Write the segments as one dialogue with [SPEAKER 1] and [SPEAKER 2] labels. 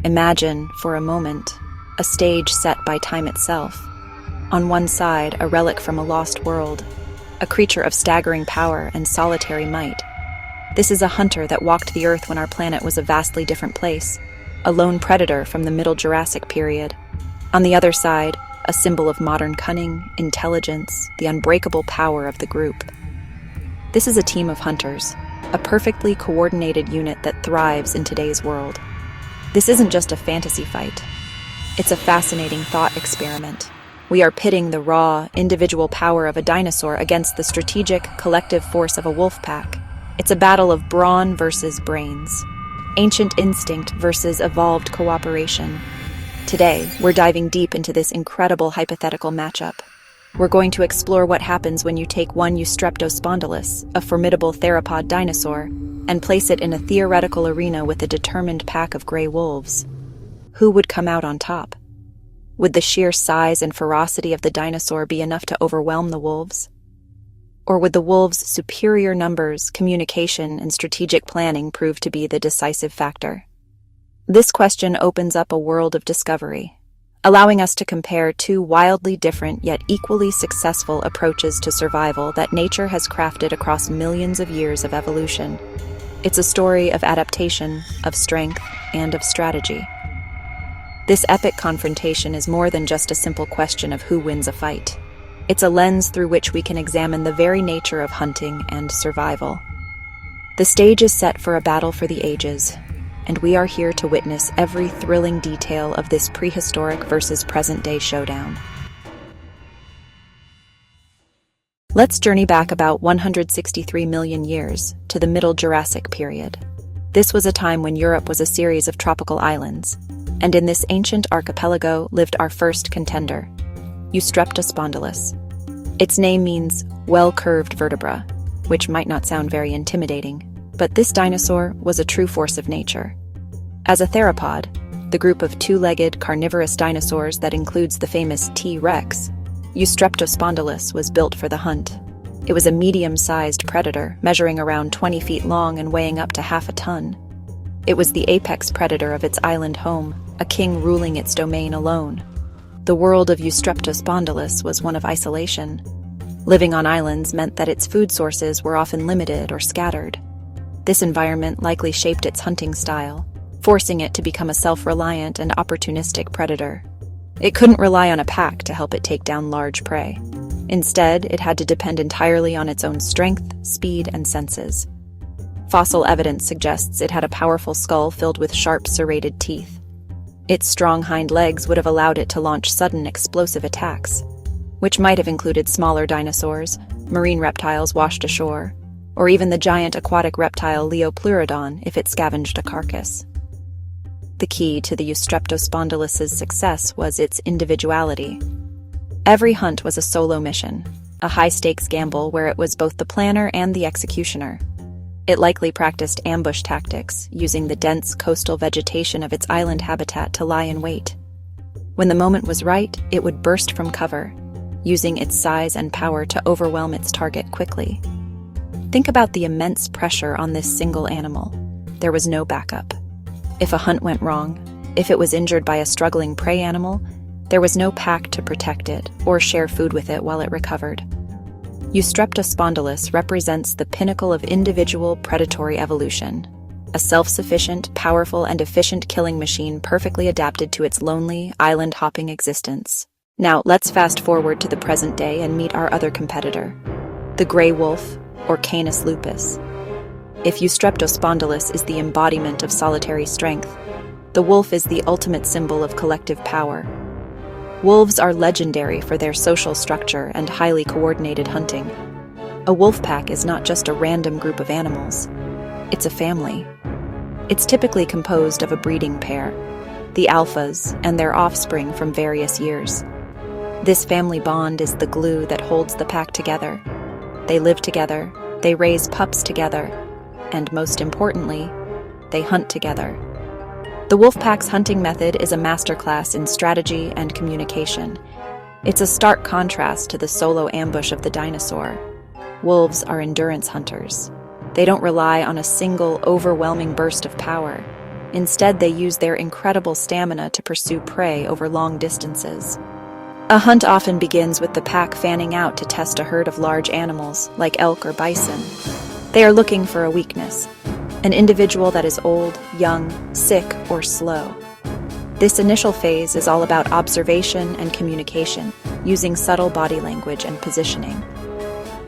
[SPEAKER 1] Imagine, for a moment, a stage set by time itself. On one side, a relic from a lost world, a creature of staggering power and solitary might. This is a hunter that walked the Earth when our planet was a vastly different place, a lone predator from the Middle Jurassic period. On the other side, a symbol of modern cunning, intelligence, the unbreakable power of the group. This is a team of hunters, a perfectly coordinated unit that thrives in today's world. This isn't just a fantasy fight. It's a fascinating thought experiment. We are pitting the raw, individual power of a dinosaur against the strategic, collective force of a wolf pack. It's a battle of brawn versus brains, ancient instinct versus evolved cooperation. Today, we're diving deep into this incredible hypothetical matchup. We're going to explore what happens when you take one Eustreptospondylus, a formidable theropod dinosaur, and place it in a theoretical arena with a determined pack of gray wolves. Who would come out on top? Would the sheer size and ferocity of the dinosaur be enough to overwhelm the wolves? Or would the wolves' superior numbers, communication, and strategic planning prove to be the decisive factor? This question opens up a world of discovery, allowing us to compare two wildly different yet equally successful approaches to survival that nature has crafted across millions of years of evolution. It's a story of adaptation, of strength, and of strategy. This epic confrontation is more than just a simple question of who wins a fight. It's a lens through which we can examine the very nature of hunting and survival. The stage is set for a battle for the ages, and we are here to witness every thrilling detail of this prehistoric versus present-day showdown. Let's journey back about 163 million years to the Middle Jurassic period. This was a time when Europe was a series of tropical islands, and in this ancient archipelago lived our first contender, Eustreptospondylus. Its name means well-curved vertebra, which might not sound very intimidating, but this dinosaur was a true force of nature. As a theropod, the group of two-legged carnivorous dinosaurs that includes the famous T-Rex, Eustreptospondylus was built for the hunt. It was a medium-sized predator, measuring around 20 feet long and weighing up to half a ton. It was the apex predator of its island home, a king ruling its domain alone. The world of Eustreptospondylus was one of isolation. Living on islands meant that its food sources were often limited or scattered. This environment likely shaped its hunting style, forcing it to become a self-reliant and opportunistic predator. It couldn't rely on a pack to help it take down large prey. Instead, it had to depend entirely on its own strength, speed, and senses. Fossil evidence suggests it had a powerful skull filled with sharp, serrated teeth. Its strong hind legs would have allowed it to launch sudden, explosive attacks, which might have included smaller dinosaurs, marine reptiles washed ashore, or even the giant aquatic reptile Leopleurodon if it scavenged a carcass. The key to the Eustreptospondylus's success was its individuality. Every hunt was a solo mission, a high-stakes gamble where it was both the planner and the executioner. It likely practiced ambush tactics, using the dense coastal vegetation of its island habitat to lie in wait. When the moment was right, it would burst from cover, using its size and power to overwhelm its target quickly. Think about the immense pressure on this single animal. There was no backup. If a hunt went wrong, if it was injured by a struggling prey animal, there was no pack to protect it or share food with it while it recovered. Eustreptospondylus represents the pinnacle of individual predatory evolution, a self-sufficient, powerful, and efficient killing machine perfectly adapted to its lonely, island-hopping existence. Now, let's fast forward to the present day and meet our other competitor, the gray wolf, or Canis lupus. If Eustreptospondylus is the embodiment of solitary strength, the wolf is the ultimate symbol of collective power. Wolves are legendary for their social structure and highly coordinated hunting. A wolf pack is not just a random group of animals. It's a family. It's typically composed of a breeding pair, the alphas and their offspring from various years. This family bond is the glue that holds the pack together. They live together, they raise pups together, and most importantly, they hunt together. The wolf pack's hunting method is a masterclass in strategy and communication. It's a stark contrast to the solo ambush of the dinosaur. Wolves are endurance hunters. They don't rely on a single, overwhelming burst of power. Instead, they use their incredible stamina to pursue prey over long distances. A hunt often begins with the pack fanning out to test a herd of large animals, like elk or bison. They are looking for a weakness, an individual that is old, young, sick, or slow. This initial phase is all about observation and communication, using subtle body language and positioning.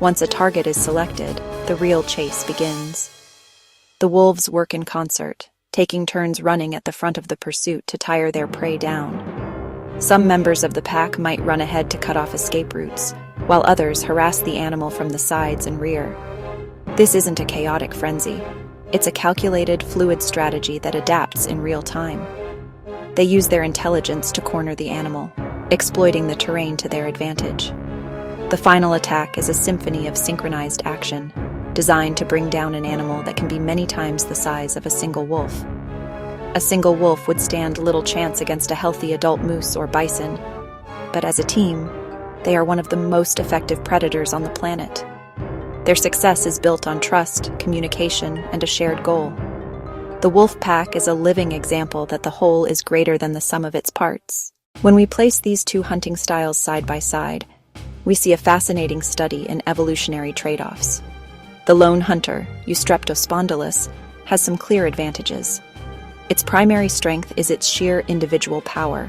[SPEAKER 1] Once a target is selected, the real chase begins. The wolves work in concert, taking turns running at the front of the pursuit to tire their prey down. Some members of the pack might run ahead to cut off escape routes, while others harass the animal from the sides and rear. This isn't a chaotic frenzy. It's a calculated, fluid strategy that adapts in real time. They use their intelligence to corner the animal, exploiting the terrain to their advantage. The final attack is a symphony of synchronized action, designed to bring down an animal that can be many times the size of a single wolf. A single wolf would stand little chance against a healthy adult moose or bison, but as a team, they are one of the most effective predators on the planet. Their success is built on trust, communication, and a shared goal. The wolf pack is a living example that the whole is greater than the sum of its parts. When we place these two hunting styles side by side, we see a fascinating study in evolutionary trade-offs. The lone hunter, Eustreptospondylus, has some clear advantages. Its primary strength is its sheer individual power.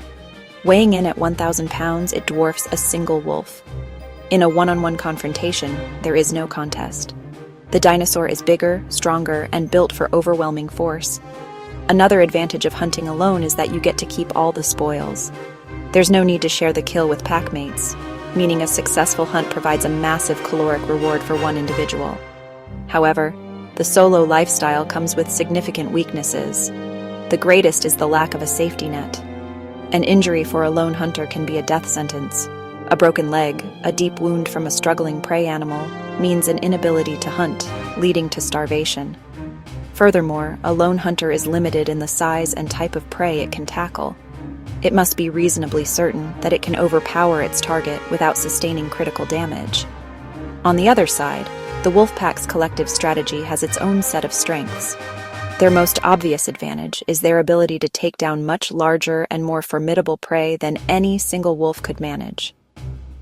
[SPEAKER 1] Weighing in at 1,000 pounds, it dwarfs a single wolf. In a one-on-one confrontation, there is no contest. The dinosaur is bigger, stronger, and built for overwhelming force. Another advantage of hunting alone is that you get to keep all the spoils. There's no need to share the kill with packmates, meaning a successful hunt provides a massive caloric reward for one individual. However, the solo lifestyle comes with significant weaknesses. The greatest is the lack of a safety net. An injury for a lone hunter can be a death sentence. A broken leg, a deep wound from a struggling prey animal, means an inability to hunt, leading to starvation. Furthermore, a lone hunter is limited in the size and type of prey it can tackle. It must be reasonably certain that it can overpower its target without sustaining critical damage. On the other side, the wolf pack's collective strategy has its own set of strengths. Their most obvious advantage is their ability to take down much larger and more formidable prey than any single wolf could manage.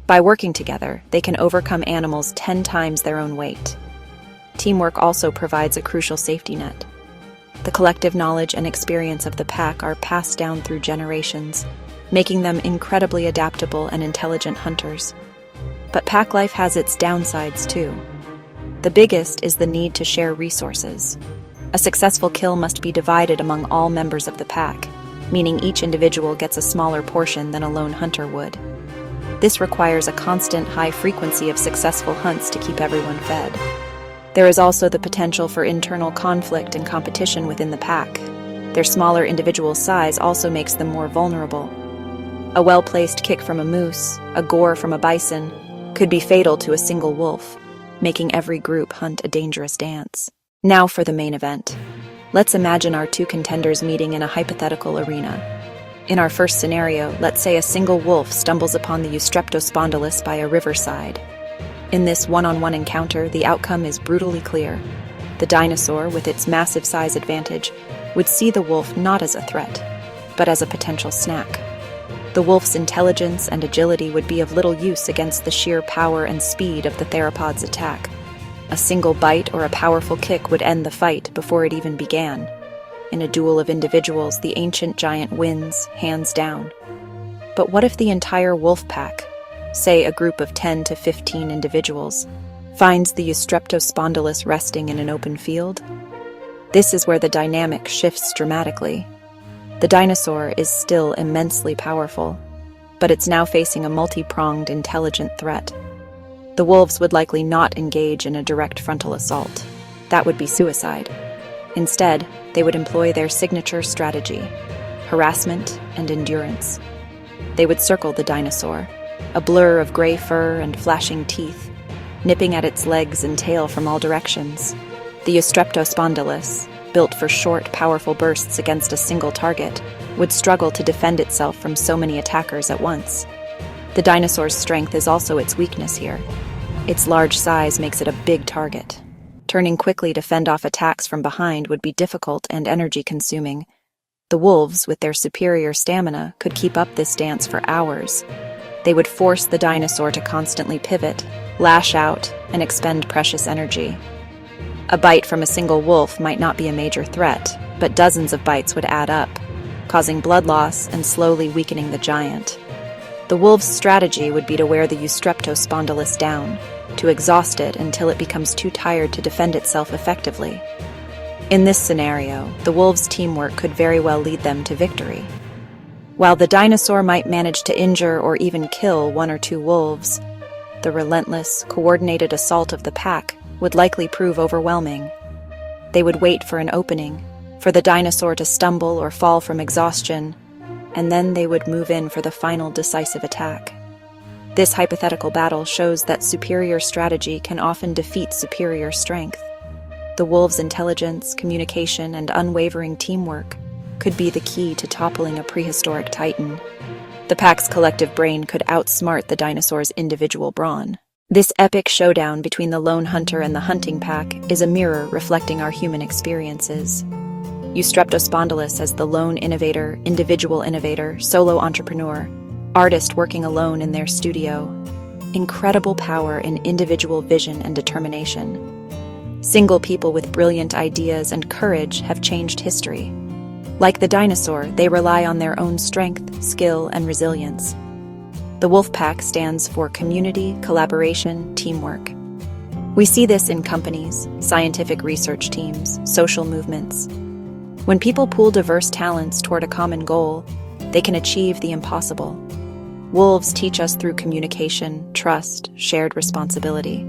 [SPEAKER 1] By working together, they can overcome animals 10 times their own weight. Teamwork also provides a crucial safety net. The collective knowledge and experience of the pack are passed down through generations, making them incredibly adaptable and intelligent hunters. But pack life has its downsides too. The biggest is the need to share resources. A successful kill must be divided among all members of the pack, meaning each individual gets a smaller portion than a lone hunter would. This requires a constant high frequency of successful hunts to keep everyone fed. There is also the potential for internal conflict and competition within the pack. Their smaller individual size also makes them more vulnerable. A well-placed kick from a moose, a gore from a bison, could be fatal to a single wolf, making every group hunt a dangerous dance. Now for the main event. Let's imagine our two contenders meeting in a hypothetical arena. In our first scenario, let's say a single wolf stumbles upon the Eustreptospondylus by a riverside. In this one-on-one encounter, the outcome is brutally clear. The dinosaur, with its massive size advantage, would see the wolf not as a threat, but as a potential snack. The wolf's intelligence and agility would be of little use against the sheer power and speed of the theropod's attack. A single bite or a powerful kick would end the fight before it even began. In a duel of individuals, the ancient giant wins, hands down. But what if the entire wolf pack, say a group of 10 to 15 individuals, finds the Eustreptospondylus resting in an open field? This is where the dynamic shifts dramatically. The dinosaur is still immensely powerful, but it's now facing a multi-pronged, intelligent threat. The wolves would likely not engage in a direct frontal assault. That would be suicide. Instead, they would employ their signature strategy: harassment and endurance. They would circle the dinosaur, a blur of gray fur and flashing teeth, nipping at its legs and tail from all directions. The Eustreptospondylus, built for short, powerful bursts against a single target, would struggle to defend itself from so many attackers at once. The dinosaur's strength is also its weakness here. Its large size makes it a big target. Turning quickly to fend off attacks from behind would be difficult and energy-consuming, The wolves, with their superior stamina, could keep up this dance for hours. They would force the dinosaur to constantly pivot, lash out, and expend precious energy. A bite from a single wolf might not be a major threat, but dozens of bites would add up, causing blood loss and slowly weakening the giant. The wolf's strategy would be to wear the Eustreptospondylus down, to exhaust it until it becomes too tired to defend itself effectively. In this scenario, the wolves' teamwork could very well lead them to victory. While the dinosaur might manage to injure or even kill one or two wolves, the relentless, coordinated assault of the pack would likely prove overwhelming. They would wait for an opening, for the dinosaur to stumble or fall from exhaustion, and then they would move in for the final decisive attack. This hypothetical battle shows that superior strategy can often defeat superior strength. The wolves' intelligence, communication, and unwavering teamwork could be the key to toppling a prehistoric titan. The pack's collective brain could outsmart the dinosaur's individual brawn. This epic showdown between the lone hunter and the hunting pack is a mirror reflecting our human experiences. Eustreptospondylus as the lone innovator, individual innovator, solo entrepreneur, artist working alone in their studio. Incredible power in individual vision and determination. Single people with brilliant ideas and courage have changed history. Like the dinosaur, they rely on their own strength, skill, and resilience. The wolf pack stands for community, collaboration, teamwork. We see this in companies, scientific research teams, social movements. When people pool diverse talents toward a common goal, they can achieve the impossible. Wolves teach us through communication, trust, shared responsibility.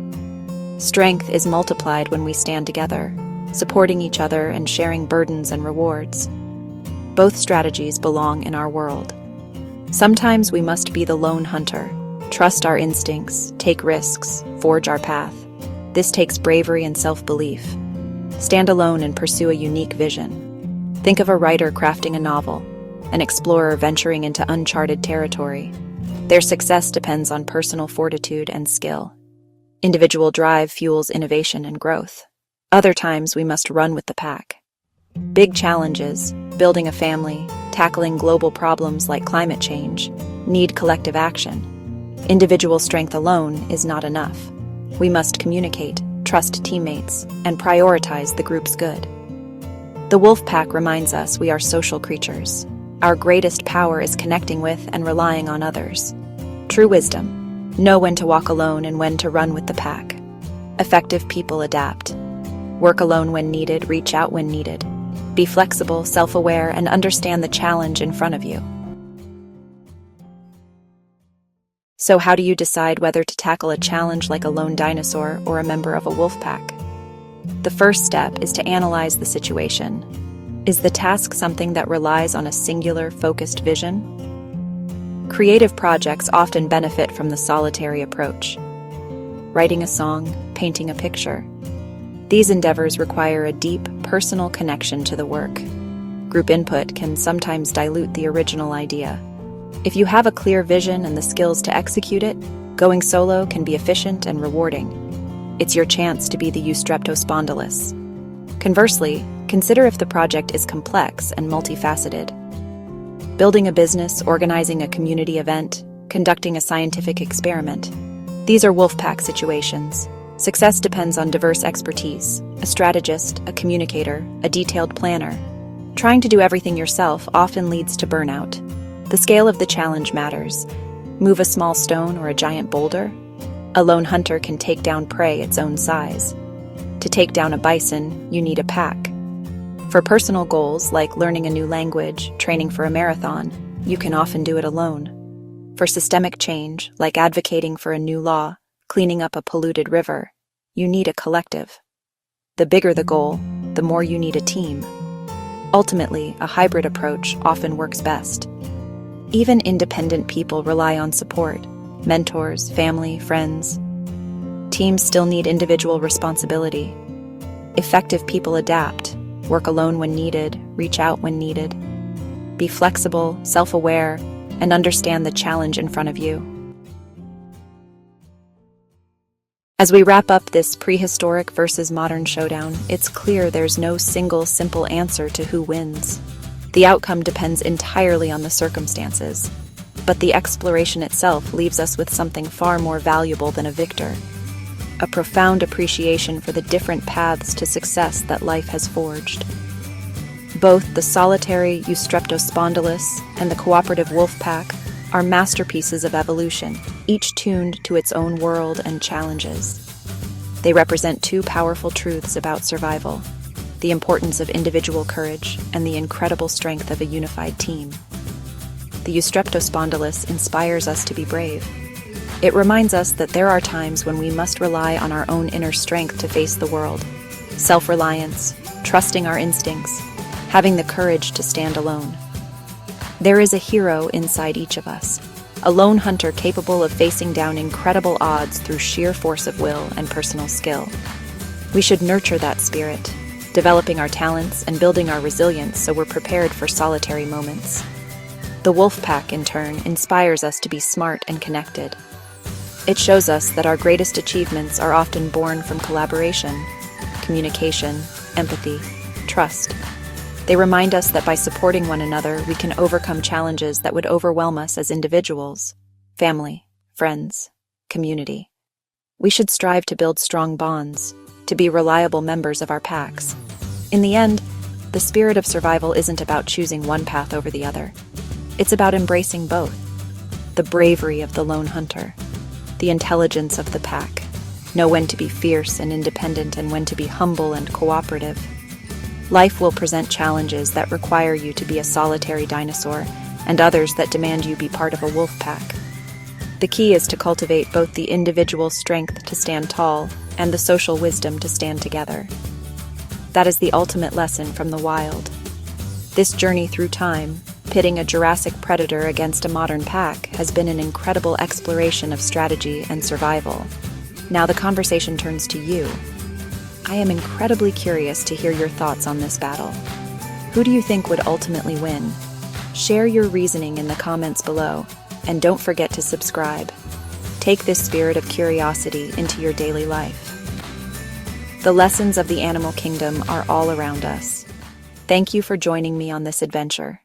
[SPEAKER 1] Strength is multiplied when we stand together, supporting each other and sharing burdens and rewards. Both strategies belong in our world. Sometimes we must be the lone hunter, trust our instincts, take risks, forge our path. This takes bravery and self-belief. Stand alone and pursue a unique vision. Think of a writer crafting a novel, an explorer venturing into uncharted territory. Their success depends on personal fortitude and skill. Individual drive fuels innovation and growth. Other times we must run with the pack. Big challenges, building a family, tackling global problems like climate change, need collective action. Individual strength alone is not enough. We must communicate, trust teammates, and prioritize the group's good. The wolf pack reminds us we are social creatures. Our greatest power is connecting with and relying on others. True wisdom: know when to walk alone and when to run with the pack. Effective people adapt. Work alone when needed, reach out when needed. Be flexible, self-aware, and understand the challenge in front of you. So how do you decide whether to tackle a challenge like a lone dinosaur or a member of a wolf pack? The first step is to analyze the situation. Is the task something that relies on a singular, focused vision? Creative projects often benefit from the solitary approach. Writing a song, painting a picture. These endeavors require a deep, personal connection to the work. Group input can sometimes dilute the original idea. If you have a clear vision and the skills to execute it, going solo can be efficient and rewarding. It's your chance to be the Eustreptospondylus. Conversely, consider if the project is complex and multifaceted. Building a business, organizing a community event, conducting a scientific experiment. These are wolfpack situations. Success depends on diverse expertise: a strategist, a communicator, a detailed planner. Trying to do everything yourself often leads to burnout. The scale of the challenge matters. Move a small stone or a giant boulder? A lone hunter can take down prey its own size. To take down a bison, you need a pack. For personal goals like learning a new language, training for a marathon, you can often do it alone. For systemic change, like advocating for a new law, cleaning up a polluted river, you need a collective. The bigger the goal, the more you need a team. Ultimately, a hybrid approach often works best. Even independent people rely on support: mentors, family, friends. Teams still need individual responsibility. Effective people adapt, work alone when needed, reach out when needed. Be flexible, self-aware, and understand the challenge in front of you. As we wrap up this prehistoric versus modern showdown, it's clear there's no single simple answer to who wins. The outcome depends entirely on the circumstances, but the exploration itself leaves us with something far more valuable than a victor: a profound appreciation for the different paths to success that life has forged. Both the solitary Eustreptospondylus and the cooperative wolf pack are masterpieces of evolution, each tuned to its own world and challenges. They represent two powerful truths about survival: the importance of individual courage and the incredible strength of a unified team. The Eustreptospondylus inspires us to be brave. It reminds us that there are times when we must rely on our own inner strength to face the world. Self-reliance, trusting our instincts, having the courage to stand alone. There is a hero inside each of us, a lone hunter capable of facing down incredible odds through sheer force of will and personal skill. We should nurture that spirit, developing our talents and building our resilience so we're prepared for solitary moments. The wolf pack, in turn, inspires us to be smart and connected. It shows us that our greatest achievements are often born from collaboration, communication, empathy, trust. They remind us that by supporting one another, we can overcome challenges that would overwhelm us as individuals, family, friends, community. We should strive to build strong bonds, to be reliable members of our packs. In the end, the spirit of survival isn't about choosing one path over the other. It's about embracing both: the bravery of the lone hunter, the intelligence of the pack, know when to be fierce and independent and when to be humble and cooperative. Life will present challenges that require you to be a solitary dinosaur and others that demand you be part of a wolf pack. The key is to cultivate both the individual strength to stand tall and the social wisdom to stand together. That is the ultimate lesson from the wild. This journey through time, pitting a Jurassic predator against a modern pack, has been an incredible exploration of strategy and survival. Now the conversation turns to you. I am incredibly curious to hear your thoughts on this battle. Who do you think would ultimately win? Share your reasoning in the comments below, and don't forget to subscribe. Take this spirit of curiosity into your daily life. The lessons of the animal kingdom are all around us. Thank you for joining me on this adventure.